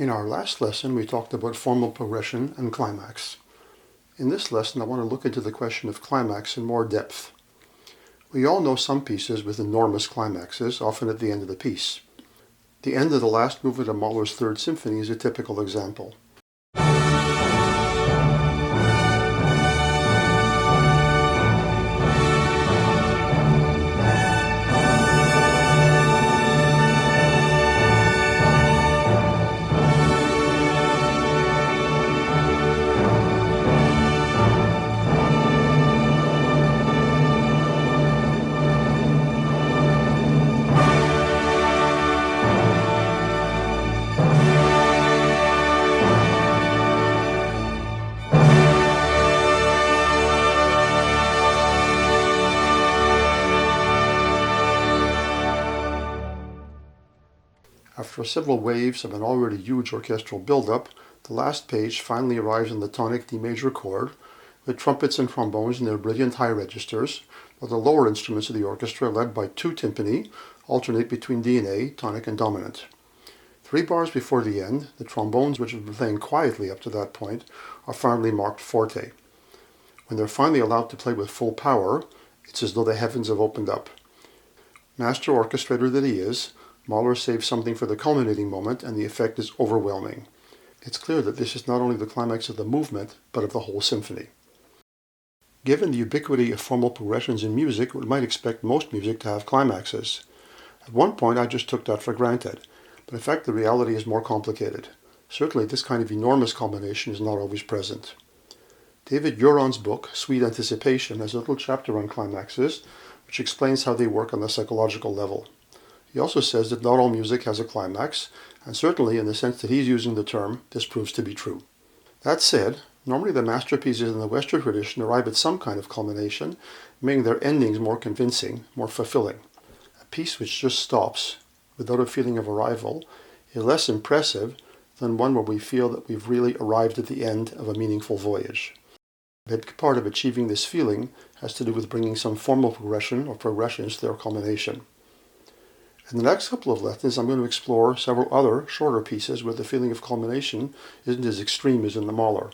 In our last lesson, we talked about formal progression and climax. In this lesson, I want to look into the question of climax in more depth. We all know some pieces with enormous climaxes, often at the end of the piece. The end of the last movement of Mahler's Third Symphony is a typical example. After several waves of an already huge orchestral build-up, the last page finally arrives in the tonic D major chord, with trumpets and trombones in their brilliant high registers, while the lower instruments of the orchestra, led by two timpani, alternate between D and A, tonic and dominant. 3 bars before the end, the trombones, which have been playing quietly up to that point, are finally marked forte. When they're finally allowed to play with full power, it's as though the heavens have opened up. Master orchestrator that he is, Mahler saves something for the culminating moment, and the effect is overwhelming. It's clear that this is not only the climax of the movement, but of the whole symphony. Given the ubiquity of formal progressions in music, we might expect most music to have climaxes. At one point, I just took that for granted, but in fact the reality is more complicated. Certainly, this kind of enormous culmination is not always present. David Uron's book, Sweet Anticipation, has a little chapter on climaxes, which explains how they work on the psychological level. He also says that not all music has a climax, and certainly in the sense that he's using the term, this proves to be true. That said, normally the masterpieces in the Western tradition arrive at some kind of culmination, making their endings more convincing, more fulfilling. A piece which just stops, without a feeling of arrival, is less impressive than one where we feel that we've really arrived at the end of a meaningful voyage. A big part of achieving this feeling has to do with bringing some formal progression or progressions to their culmination. In the next couple of lessons, I'm going to explore several other shorter pieces where the feeling of culmination isn't as extreme as in the Mahler.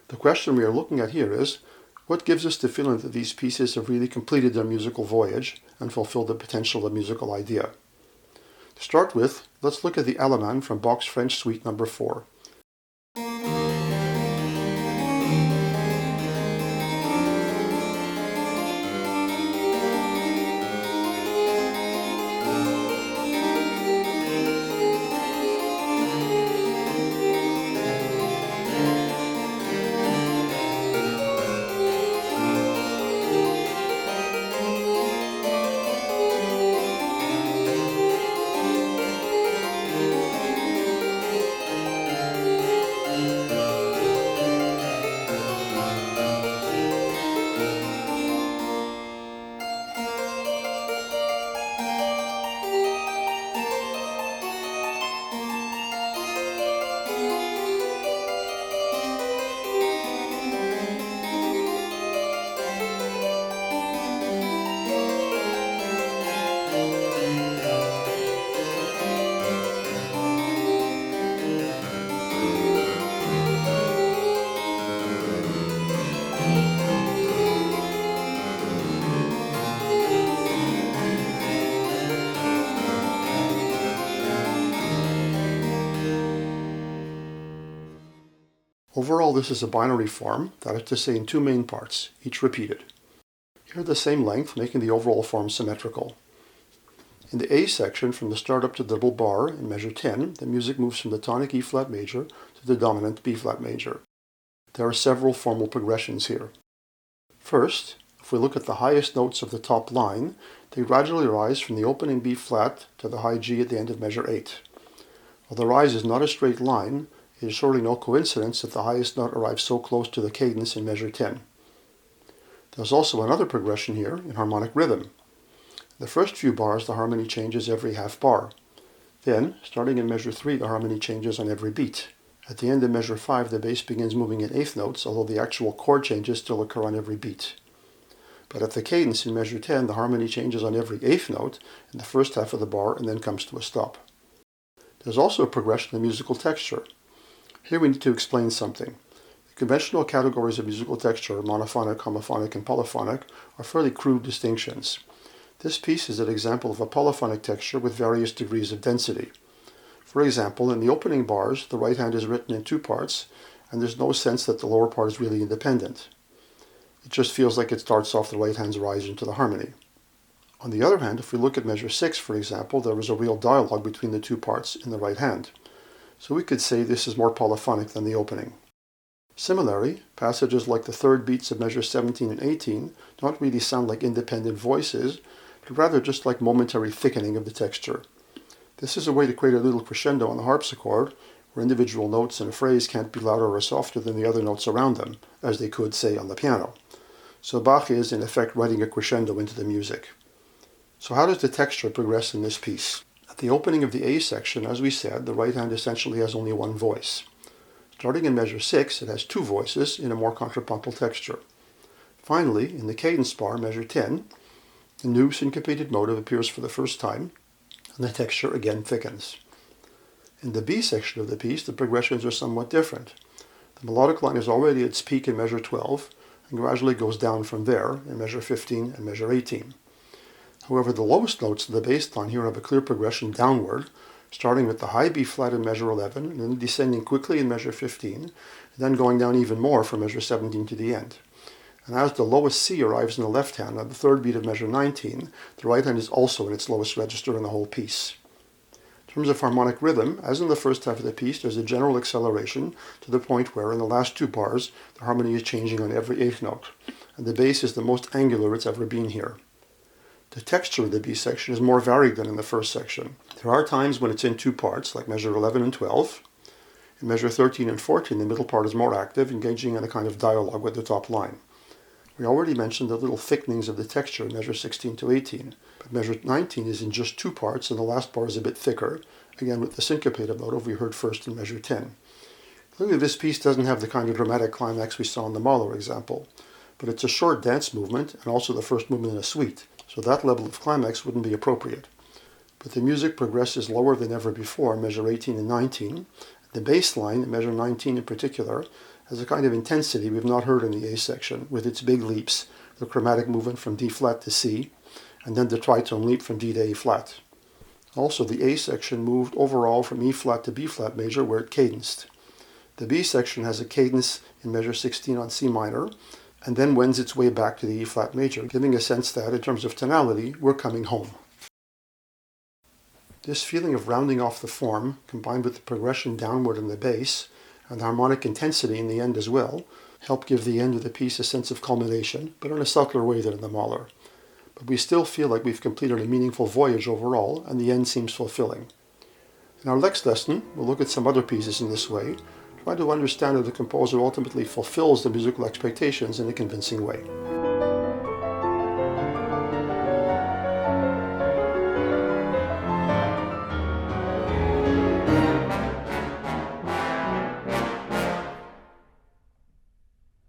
The question we are looking at here is, what gives us the feeling that these pieces have really completed their musical voyage and fulfilled the potential of the musical idea? To start with, let's look at the Allemand from Bach's French Suite No. 4. Overall, this is a binary form, that is to say in 2 main parts, each repeated. Here the same length, making the overall form symmetrical. In the A section, from the start up to the double bar in measure 10, the music moves from the tonic E flat major to the dominant B flat major. There are several formal progressions here. First, if we look at the highest notes of the top line, they gradually rise from the opening B flat to the high G at the end of measure 8. While the rise is not a straight line, it is surely no coincidence that the highest note arrives so close to the cadence in measure 10. There's also another progression here in harmonic rhythm. The first few bars, the harmony changes every half bar. Then, starting in measure 3, the harmony changes on every beat. At the end of measure 5, the bass begins moving in eighth notes, although the actual chord changes still occur on every beat. But at the cadence in measure 10, the harmony changes on every eighth note in the first half of the bar and then comes to a stop. There's also a progression in musical texture. Here we need to explain something. The conventional categories of musical texture, monophonic, homophonic, and polyphonic, are fairly crude distinctions. This piece is an example of a polyphonic texture with various degrees of density. For example, in the opening bars, the right hand is written in two parts, and there's no sense that the lower part is really independent. It just feels like it starts off the right hand's rise into the harmony. On the other hand, if we look at measure 6, for example, there is a real dialogue between the two parts in the right hand. So we could say this is more polyphonic than the opening. Similarly, passages like the third beats of measures 17 and 18 don't really sound like independent voices, but rather just like momentary thickening of the texture. This is a way to create a little crescendo on the harpsichord, where individual notes in a phrase can't be louder or softer than the other notes around them, as they could, say, on the piano. So Bach is, in effect, writing a crescendo into the music. So how does the texture progress in this piece? At the opening of the A section, as we said, the right hand essentially has only one voice. Starting in measure 6, it has two voices in a more contrapuntal texture. Finally, in the cadence bar, measure 10, the new syncopated motive appears for the first time, and the texture again thickens. In the B section of the piece, the progressions are somewhat different. The melodic line is already at its peak in measure 12, and gradually goes down from there in measure 15 and measure 18. However, the lowest notes of the bass line here have a clear progression downward, starting with the high B flat in measure 11, and then descending quickly in measure 15, and then going down even more from measure 17 to the end. And as the lowest C arrives in the left hand on the third beat of measure 19, the right hand is also in its lowest register in the whole piece. In terms of harmonic rhythm, as in the first half of the piece, there's a general acceleration to the point where in the last two bars, the harmony is changing on every eighth note, and the bass is the most angular it's ever been here. The texture of the B section is more varied than in the first section. There are times when it's in two parts, like measure 11 and 12. In measure 13 and 14, the middle part is more active, engaging in a kind of dialogue with the top line. We already mentioned the little thickenings of the texture in measure 16 to 18, but measure 19 is in just two parts, and the last bar is a bit thicker, again with the syncopated motive we heard first in measure 10. Clearly this piece doesn't have the kind of dramatic climax we saw in the Mahler example, but it's a short dance movement, and also the first movement in a suite, so that level of climax wouldn't be appropriate. But the music progresses lower than ever before in measure 18 and 19. The bass line, in measure 19 in particular, has a kind of intensity we've not heard in the A section, with its big leaps, the chromatic movement from D flat to C, and then the tritone leap from D to A flat. Also, the A section moved overall from E flat to B flat major, where it cadenced. The B section has a cadence in measure 16 on C minor, and then wends its way back to the E flat major, giving a sense that, in terms of tonality, we're coming home. This feeling of rounding off the form, combined with the progression downward in the bass, and the harmonic intensity in the end as well, help give the end of the piece a sense of culmination, but in a subtler way than in the Mahler. But we still feel like we've completed a meaningful voyage overall, and the end seems fulfilling. In our next lesson, we'll look at some other pieces in this way, try to understand how the composer ultimately fulfills the musical expectations in a convincing way.